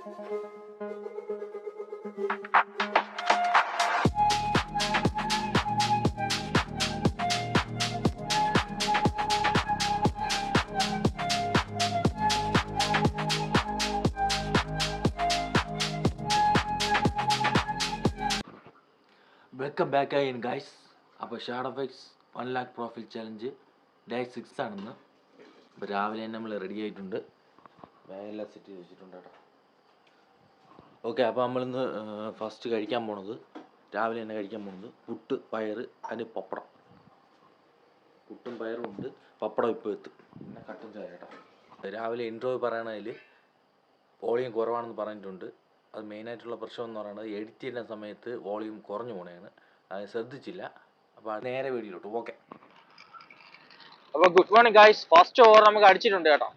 Welcome back again guys. അപ്പോൾ shadow fix 1 lakh profile challenge day 6 ആണെന്ന്. ഇപ്പോൾ രാവിലെ തന്നെ നമ്മൾ റെഡി ആയിട്ടുണ്ട്, ബാഗെല്ലാം സെറ്റ് ചെയ്ത് വെച്ചിട്ടുണ്ട് കേട്ടോ. ഓക്കെ, അപ്പോൾ നമ്മളിന്ന് ഫസ്റ്റ് കഴിക്കാൻ പോണത്, രാവിലെ തന്നെ കഴിക്കാൻ പോണത് പുട്ട് പയർ അതിന് പപ്പടം. പുട്ടും പയറും ഉണ്ട്, പപ്പടം ഇപ്പോൾ എത്തും, പിന്നെ കട്ടൻ ചായ കേട്ടോ. രാവിലെ ഇൻട്രോ പറയണതിൽ വോളിയം കുറവാണെന്ന് പറഞ്ഞിട്ടുണ്ട്. അത് മെയിനായിട്ടുള്ള പ്രശ്നം എന്ന് പറയുന്നത് എഡിറ്റ് ചെയ്യുന്ന സമയത്ത് വോളിയം കുറഞ്ഞു പോണേണ്, അത് ശ്രദ്ധിച്ചില്ല. അപ്പോൾ അത് നേരെ വീഡിയോയിലോട്ട്. ഓക്കെ, അപ്പോൾ good morning guys. First over നമുക്ക് അടിച്ചിട്ടുണ്ട് കേട്ടോ.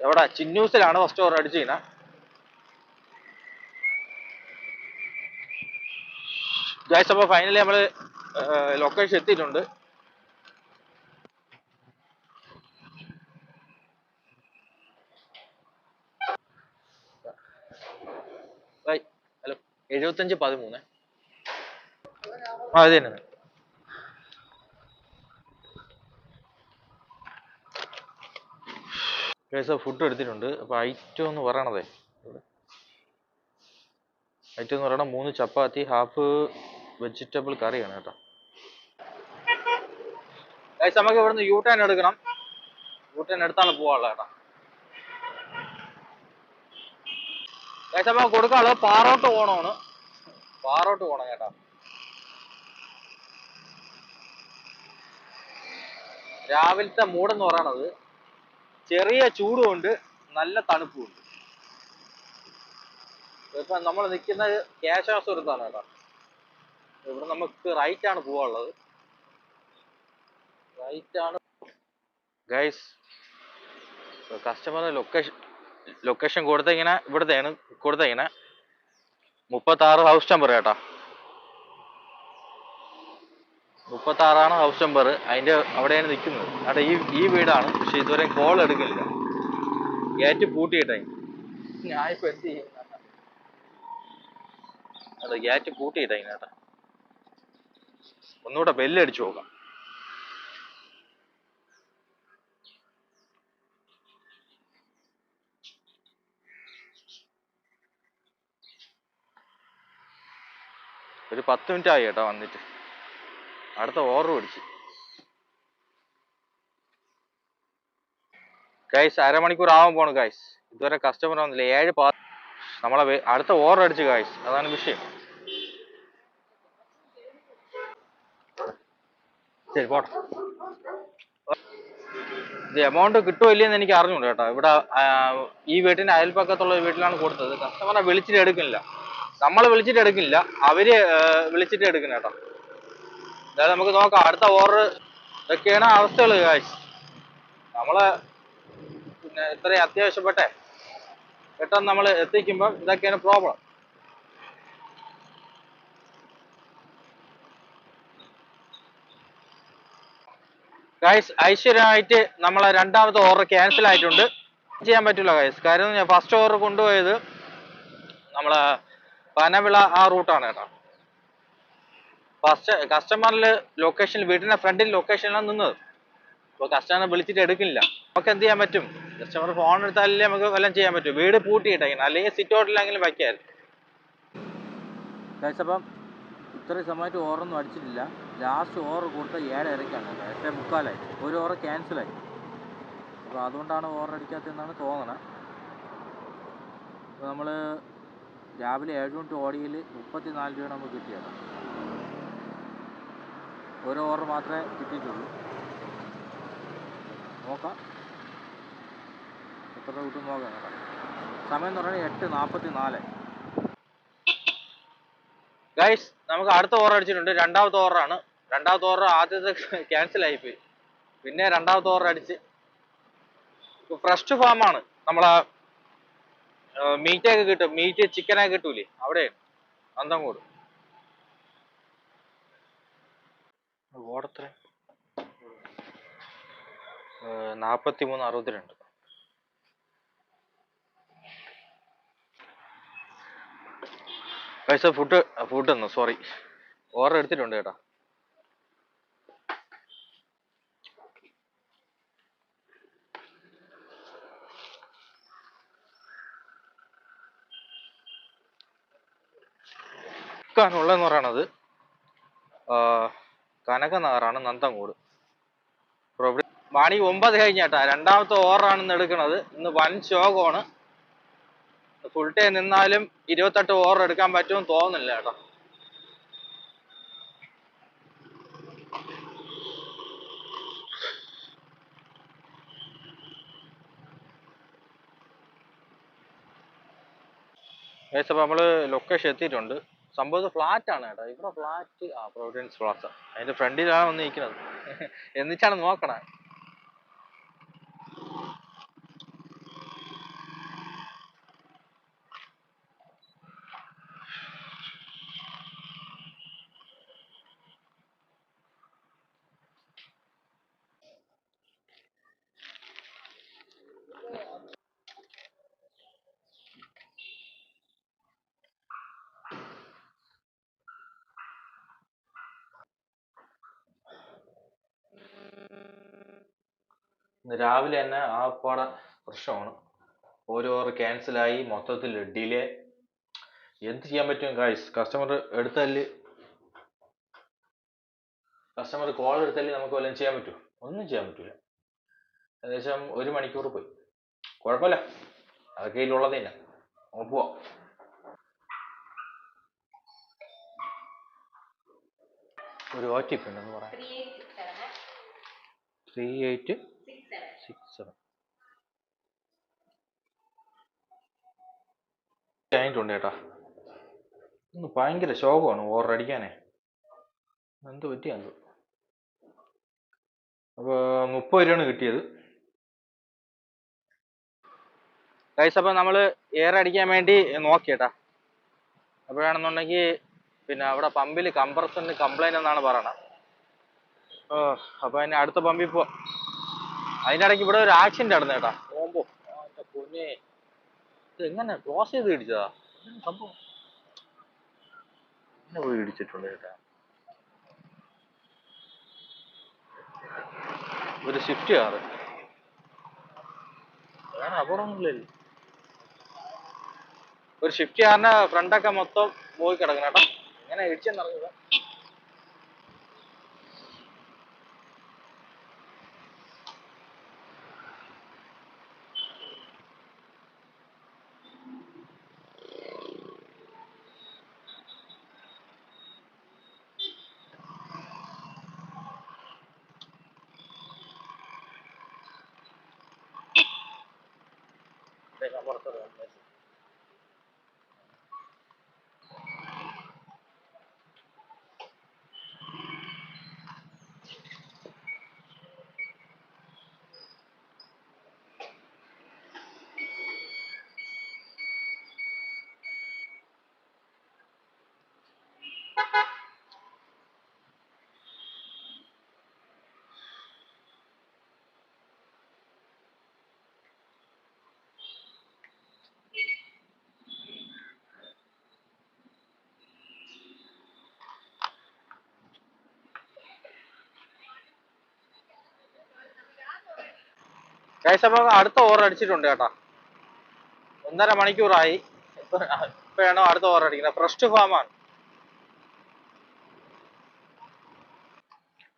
എവിടെ? ചിന്നൂസിലാണ് ഫസ്റ്റ് ഓവർ അടിച്ചിരുന്നത് ഗൈസ്. അപ്പോൾ ഫൈനലി നമ്മൾ ലൊക്കേഷൻ എത്തിയിട്ടുണ്ട്. ഹലോ, 7513. അത് തന്നെ. ഗൈസ് ഫുഡ് എടുത്തിട്ടുണ്ട്. അപ്പോൾ ഐറ്റം എന്ന് പറയണതേ, ഐറ്റം എന്ന് പറയണത് 3 ചപ്പാത്തി, ഹാഫ് വെജിറ്റബിൾ കറിയാണ് കേട്ടോ. ഗൈസ് നമുക്ക് ഇവിടുന്ന് യൂ ടേൺ എടുക്കണം. യൂ ടേൺ എടുത്താണ് പോവാനുള്ളത് കേട്ടോ. ഗൈസ് നമുക്ക് കൊടുക്കാനുള്ളത് പാറോട്ട് പോകണമാണ്. പാറോട്ട് പോകണം കേട്ടോ. രാവിലത്തെ മൂടെന്ന് പറയണത് ചെറിയ ചൂടുമുണ്ട്, നല്ല തണുപ്പുമുണ്ട്. ഇപ്പം നമ്മൾ നിൽക്കുന്നത് കേശവാസുരത്താണ് കേട്ടോ. ഇവിടെ നമുക്ക് റൈറ്റ് ആണ് പോവാനുള്ളത്, റൈറ്റ് ആണ് ഗൈസ്. കസ്റ്റമർ ലൊക്കേഷൻ കൊടുത്തിങ്ങനെ ഇവിടുത്തെയാണ് കൊടുത്തിങ്ങനെ 36 ഹൗസ് നമ്പർ കേട്ടോ. 36 ഹൗസ് നമ്പർ. അതിൻ്റെ അവിടെയാണ് നിൽക്കുന്നത്. അവിടെ ഈ വീടാണ്, പക്ഷെ ഇതുവരെ കോൾ എടുക്കില്ല. ഗേറ്റ് പൂട്ടിയിട്ടേ. ഞാനിപ്പോൾ എന്ത് ചെയ്യും? അതെ, ഗേറ്റ് പൂട്ടിയിട്ടേ കേട്ടോ. ഒന്നുകൂടെ ബെല്ലടിച്ചു നോക്കാം. ഒരു 10 മിനിറ്റ് ആയി കേട്ടോ വന്നിട്ട്. അടുത്ത ഓർഡർ പിടിച്ച് ഗൈസ്. അരമണിക്കൂർ ആവാൻ പോണു ഗൈസ്, ഇതുവരെ കസ്റ്റമർ വന്നില്ല. 7 നമ്മളെ അടുത്ത ഓർഡർ അടിച്ചു ഗൈസ്, അതാണ് വിഷയം. ശരി പോട്ടെ. ഇത് എമൗണ്ട് കിട്ടുമോ ഇല്ലയെന്ന് എനിക്ക് അറിഞ്ഞൂടാ കേട്ടോ. ഇവിടെ ഈ വീട്ടിന് അയൽപ്പക്കത്തുള്ള വീട്ടിലാണ് കൊടുത്തത്. കസ്റ്റമറെ വിളിച്ചിട്ട് എടുക്കില്ല, നമ്മൾ വിളിച്ചിട്ട് എടുക്കില്ല, അവര് വിളിച്ചിട്ട് എടുക്കണം കേട്ടോ. അതായത് നമുക്ക് നോക്കാം അടുത്ത ഓർഡർ. ഇതൊക്കെയാണ് അവസ്ഥകൾ ഗൈസ്. നമ്മള് പിന്നെ ഇത്രയും അത്യാവശ്യപ്പെട്ടെ പെട്ടെന്ന് നമ്മൾ എത്തിക്കുമ്പം ഇതൊക്കെയാണ് പ്രോബ്ലം. ഗൈസ് ഐശ്വര്യമായിട്ട് നമ്മളെ രണ്ടാമത്തെ ഓർഡർ ക്യാൻസൽ ആയിട്ടുണ്ട്. ചെയ്യാൻ പറ്റില്ല ഗൈസ്. കാര്യം ഞാൻ ഫസ്റ്റ് ഓർഡർ കൊണ്ടുപോയത് നമ്മളെ പനവിള ആ റൂട്ടാണ് കേട്ടോ. ഫസ്റ്റ് കസ്റ്റമറിൽ ലൊക്കേഷനിൽ വീട്ടിന്റെ ഫ്രണ്ടിൽ ലൊക്കേഷനിലാണ് നിന്നത്. അപ്പോൾ കസ്റ്റമറെ വിളിച്ചിട്ട് എടുക്കില്ല. നമുക്ക് എന്ത് ചെയ്യാൻ പറ്റും? കസ്റ്റമർ ഫോൺ എടുത്താലേ നമുക്ക് വല്ലതും ചെയ്യാൻ പറ്റും. വീട് പൂട്ടിയിട്ടേക്കണം, അല്ലെങ്കിൽ സിറ്റ് ഔട്ടിലെങ്കിലും വയ്ക്കായിരുന്നു ഗൈസ്. അപ്പം ഇത്രയും സമയത്ത് ഓർഡറൊന്നും അടിച്ചിട്ടില്ല. ലാസ്റ്റ് ഓർഡർ കൊടുത്ത 7:30-ക്കാണ്, 8:45. ഒരു ഓർഡർ ക്യാൻസലായി. അപ്പോൾ അതുകൊണ്ടാണ് ഓർഡർ അടിക്കാത്തതെന്നാണ് തോന്നണത്. അപ്പോൾ നമ്മൾ രാവിലെ 7 യൂണിറ്റ് ഓടിയിൽ 34 രൂപ നമുക്ക് കിട്ടിയത്. ഒരു ഓർഡർ മാത്രമേ കിട്ടിയിട്ടുള്ളൂ. നോക്കാം എത്ര രൂപ കിട്ടും നോക്കാം കേട്ടോ. സമയം എന്ന് പറയുന്നത് 8:44. ഗൈസ് നമുക്ക് അടുത്ത ഓർഡർ അടിച്ചിട്ടുണ്ട്. രണ്ടാമത്തെ ഓർഡറാണ്. രണ്ടാമത്തെ ഓർഡർ ആദ്യത്തെ ക്യാൻസൽ ആയിപ്പോയി, പിന്നെ രണ്ടാമത്തെ ഓർഡർ അടിച്ച്. ഫ്രഷ് ഫാമാണ്, നമ്മളെ മീറ്റൊക്കെ കിട്ടും, മീറ്റ് ചിക്കനൊക്കെ കിട്ടൂലേ, അവിടെയാണ് അന്തംകൂട്. ഓടത്ര 4362. പൈസ ഫുഡ് തന്നു, സോറി, ഓർഡർ എടുത്തിട്ടുണ്ട് കേട്ടോ. ഉള്ളതെന്ന് പറയണത് കനകനഗറാണ്, നന്തൻകൂട്. മണി 9 കഴിഞ്ഞേട്ടാ. രണ്ടാമത്തെ ഓർഡറാണ് ഇന്ന് എടുക്കുന്നത്. ഇന്ന് വൻ ശോകമാണ്. ഫുൾ ടൈം നിന്നാലും 28 ഓർഡർ എടുക്കാൻ പറ്റുമെന്ന് തോന്നുന്നില്ല കേട്ടോ. ഏകദേശം നമ്മള് ലൊക്കേഷൻ എത്തിയിട്ടുണ്ട്. സംഭവം ഫ്ലാറ്റ് ആണ് കേട്ടോ. ഇവിടെ ഫ്ലാറ്റ്, പ്രൊവിഡൻസ് പ്ലാസ, അതിന്റെ ഫ്രണ്ടിലാണ് വന്ന് നിൽക്കുന്നത്. എന്നിട്ടാണ് നോക്കണേ. ഇന്ന് രാവിലെ തന്നെ ആപ്പാടെ പ്രശ്നമാണ്. ഓരോ ഓർഡർ ക്യാൻസലായി, മൊത്തത്തിൽ ഡിലേ. എന്ത് ചെയ്യാൻ പറ്റും ഗൈസ്? കസ്റ്റമർ കോൾ എടുത്തല്ലേ നമുക്ക് വല്ലതും ചെയ്യാൻ പറ്റുമോ? ഒന്നും ചെയ്യാൻ പറ്റൂല. ഏകദേശം 1 മണിക്കൂർ പോയി. കുഴപ്പമില്ല, അതൊക്കെ ഇതിലുള്ളത് തന്നെ. നമുക്ക് പോവാം. ഒരു OTP ഉണ്ടെന്ന് പറയാം. 3867 കഴിഞ്ഞിട്ടുണ്ട് ചേട്ടാ. ഇന്ന് ഭയങ്കര ശോകമാണ് ഓർഡർ അടിക്കാനേ. എന്ത് പറ്റിയാന്ന്. അപ്പോൾ 30 രൂപയാണ് കിട്ടിയത്. ഗൈസ്, അപ്പോൾ നമ്മൾ എയർ അടിക്കാൻ വേണ്ടി നോക്കിയേട്ടാ. അപ്പോഴാണെന്നുണ്ടെങ്കിൽ പിന്നെ അവിടെ പമ്പിൽ കംപ്രസറിന് കംപ്ലൈന്റ് എന്നാണ് പറയണത്. അപ്പോൾ അതിന് അടുത്ത പമ്പിൽ അതിൻ്റെ ഇടയ്ക്ക് ഇവിടെ ഒരു ആക്സിഡന്റ് നടന്നു കേട്ടാ. ഓമ്പോ പൊന്നെ, ഇത് എങ്ങനെ ക്ലോസ് ചെയ്ത് ഇടിച്ചതാ സംഭവം? എന്നെ പോയി ഇടിച്ചിട്ടുണ്ട് കേട്ടാ. ഒരു സ്വിഫ്റ്റ് കാറ്. വേറെ അപകടമൊന്നുമില്ലല്ലോ. ഒരു സ്വിഫ്റ്റ് കാറിന്റെ ഫ്രണ്ടൊക്കെ മൊത്തം പോയി കിടക്കണം കേട്ടോ. എങ്ങനെ ഇടിച്ചെന്നറിഞ്ഞത്. ഗൈസ്, അപ്പോൾ അടുത്ത ഓവർ അടിച്ചിട്ടുണ്ട് കേട്ടോ. 1.5 മണിക്കൂറായി. ഇപ്പോഴാണോ അടുത്ത ഓവർ അടിക്കുന്നത്. ഫ്രഷ് ഫാമാണ്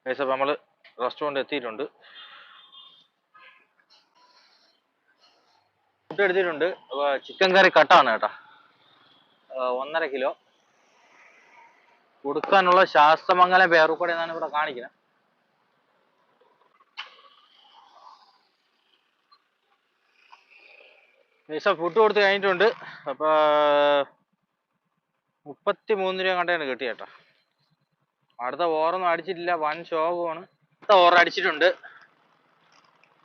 ഗൈസ്. അപ്പോൾ നമ്മൾ റെസ്റ്റോറൻറ്റ് എത്തിയിട്ടുണ്ട്. ഫുഡ് എടുത്തിട്ടുണ്ട്. അപ്പോൾ ചിക്കൻ കറി കട്ടാണ് കേട്ടോ. 1.5 കിലോ കൊടുക്കാനുള്ള ശാസ്തമംഗലം പേറുക്കട എന്നാണ് ഇവിടെ കാണിക്കുന്നത്. ഗൈസ്, ഫുഡ് കൊടുത്ത് കഴിഞ്ഞിട്ടുണ്ട്. അപ്പോൾ 33 രൂപ കണ്ടാണ് കിട്ടി കേട്ടോ. അടുത്ത ഓവറൊന്നും അടിച്ചിട്ടില്ല, വൻ ശോകമാണ്. അടുത്ത ഓവർ അടിച്ചിട്ടുണ്ട്.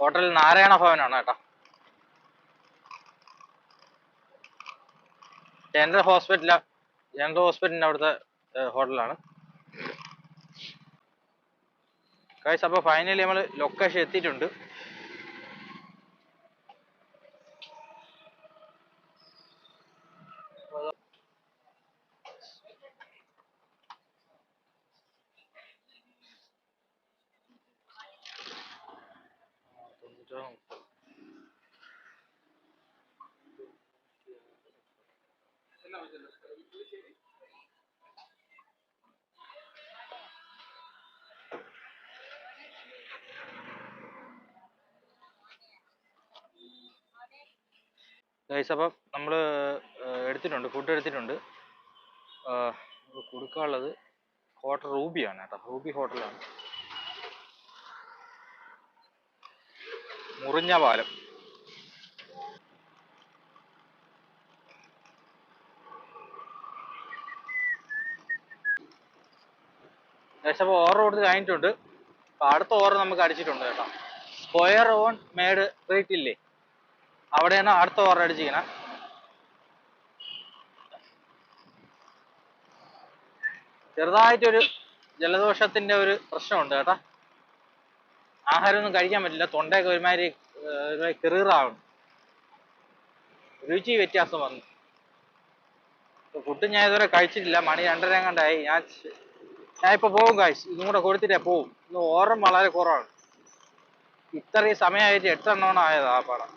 ഹോട്ടൽ നാരായണ ഭവനാണ് കേട്ടോ. ജനറൽ ഹോസ്പിറ്റലിന്റെ അവിടുത്തെ ഹോട്ടലാണ് ഗൈസ്. അപ്പോൾ ഫൈനലി നമ്മൾ ലൊക്കേഷൻ എത്തിയിട്ടുണ്ട്. ഗൈസ് അപ്പം നമ്മൾ എടുത്തിട്ടുണ്ട്, ഫുഡ് എടുത്തിട്ടുണ്ട്. കൊടുക്കാനുള്ളത് ഹോട്ടൽ റൂബിയാണ് കേട്ടോ, റൂബി ഹോട്ടലാണ്. മുറിഞ്ഞ പാലം. ഗൈസ് അപ്പോൾ ഓർഡർ കൊടുത്ത് കഴിഞ്ഞിട്ടുണ്ട്. അപ്പോൾ അടുത്ത ഓർഡർ നമുക്ക് അടിച്ചിട്ടുണ്ട് കേട്ടോ. സ്ക്വയർ ഓൺ മേഡ് റേറ്റ് ഇല്ലേ, അവിടെയാണ് അടുത്ത ഓർഡർ അടിച്ചിരിക്കുന്നത്. ചെറുതായിട്ടൊരു ജലദോഷത്തിന്റെ ഒരു പ്രശ്നമുണ്ട് കേട്ടോ. ആഹാരമൊന്നും കഴിക്കാൻ പറ്റില്ല, തൊണ്ടയൊക്കെ ഒരുമാതിരി കിറീറാവണം, രുചി വ്യത്യാസം വന്നു. ഫുഡ് ഞാൻ ഇതുവരെ കഴിച്ചിട്ടില്ല, മണി 2:30 കണ്ടായി. ഞാൻ ഇപ്പൊ പോകും കാശ്, ഇതും കൂടെ കൊടുത്തിട്ടേ പോവും. ഇന്ന് ഓർഡർ വളരെ കുറവാണ്, ഇത്രയും സമയമായിട്ട് 8 എണ്ണമാണ് ആയത് ആ പടം.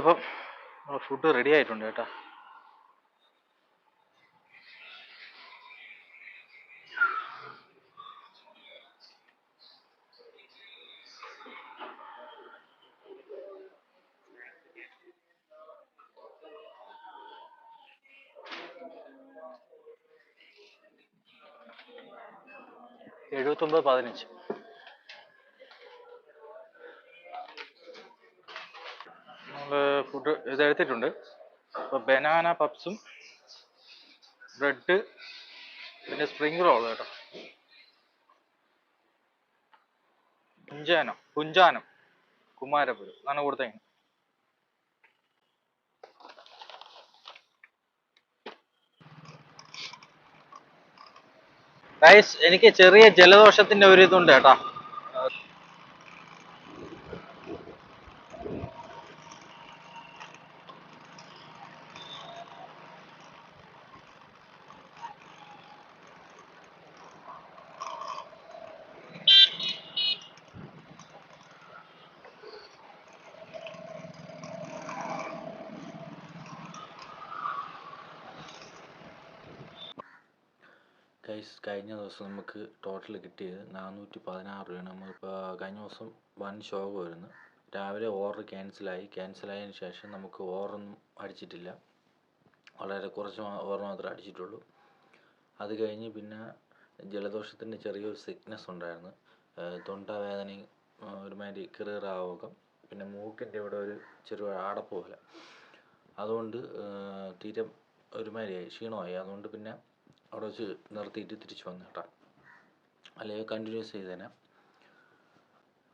അപ്പം ഫുഡ് റെഡി ആയിട്ടുണ്ട് കേട്ടോ. $79.15. നമ്മൾ ഫുഡ് ഇത് എടുത്തിട്ടുണ്ട്. അപ്പോൾ ബനാന പപ്സും ബ്രെഡ് പിന്നെ സ്പ്രിംഗ് റോൾ കേട്ടോ. പുഞ്ചാനം കുമാരപുരം എന്നാണ് കൊടുത്തേക്കുന്നത്. ഗൈസ് എനിക്ക് ചെറിയ ജലദോഷത്തിന്റെ ഒരു ഇതുണ്ട് കേട്ടോ. ഗൈസ് കഴിഞ്ഞ ദിവസം നമുക്ക് ടോട്ടൽ കിട്ടിയത് 416 രൂപയാണ്. നമ്മളിപ്പോൾ കഴിഞ്ഞ ദിവസം വൻ ശോകമായിരുന്നു. രാവിലെ ഓർഡർ ക്യാൻസലായതിനു ശേഷം നമുക്ക് ഓർഡറൊന്നും അടിച്ചിട്ടില്ല, വളരെ കുറച്ച് ഓർഡർ മാത്രമേ അടിച്ചിട്ടുള്ളൂ. അത് കഴിഞ്ഞ് പിന്നെ ജലദോഷത്തിൻ്റെ ചെറിയൊരു സിക്നെസ് ഉണ്ടായിരുന്നു, തൊണ്ടവേദനയും ഒരുമാതിരി കിറീറാവുക, പിന്നെ മൂക്കിൻ്റെ ഇവിടെ ഒരു ചെറിയ അടപ്പ് പോലെ. അതുകൊണ്ട് തീരെ ഒരുമാതിരിയായി, ക്ഷീണമായി. അതുകൊണ്ട് പിന്നെ അവിടെ വെച്ച് നിർത്തിയിട്ട് തിരിച്ചു വന്നു കേട്ടോ, അല്ലെങ്കിൽ കണ്ടിന്യൂസ് ചെയ്തേനെ.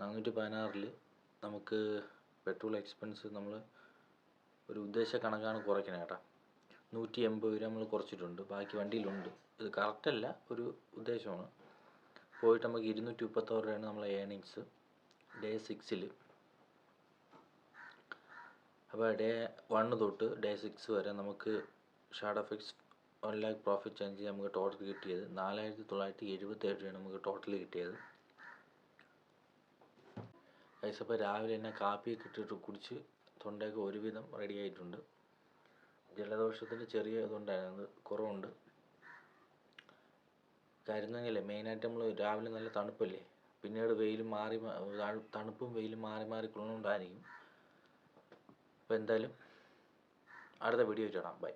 416 നമുക്ക് പെട്രോൾ എക്സ്പെൻസ് നമ്മൾ ഒരു ഉദ്ദേശ കണക്കാണ് കുറയ്ക്കണേ കേട്ടോ. 180 രൂപ നമ്മൾ കുറച്ചിട്ടുണ്ട്, ബാക്കി വണ്ടിയിലുണ്ട്. ഇത് കറക്റ്റല്ല, ഒരു ഉദ്ദേശമാണ്. പോയിട്ട് നമുക്ക് 236 രൂപയാണ് നമ്മളെ ഏണിങ്സ് ഡേ 6. അപ്പോൾ ഡേ 1 തൊട്ട് ഡേ 6 വരെ നമുക്ക് ഷാർട്ട് എഫക്ട്സ് 1 lakh പ്രോഫിറ്റ് ചേഞ്ച് നമുക്ക് ടോട്ടൽ കിട്ടിയത് 4977 രൂപയാണ് നമുക്ക് ടോട്ടൽ കിട്ടിയത്. ഗൈസ് അപ്പോൾ രാവിലെ തന്നെ കാപ്പിയൊക്കെ ഇട്ടിട്ട് കുടിച്ച് തൊണ്ടയൊക്കെ ഒരുവിധം റെഡി ആയിട്ടുണ്ട്. ജലദോഷത്തിൻ്റെ ചെറിയ ഇതുണ്ടായിരുന്നത് കുറവുണ്ട്. കരുന്നെങ്കിലേ മെയിനായിട്ട് നമ്മൾ രാവിലെ നല്ല തണുപ്പല്ലേ, പിന്നീട് തണുപ്പും വെയിലും മാറി കൊള്ളുന്നുണ്ടായിരിക്കും. അപ്പോൾ എന്തായാലും അടുത്ത വീഡിയോ കാണാം. ബൈ.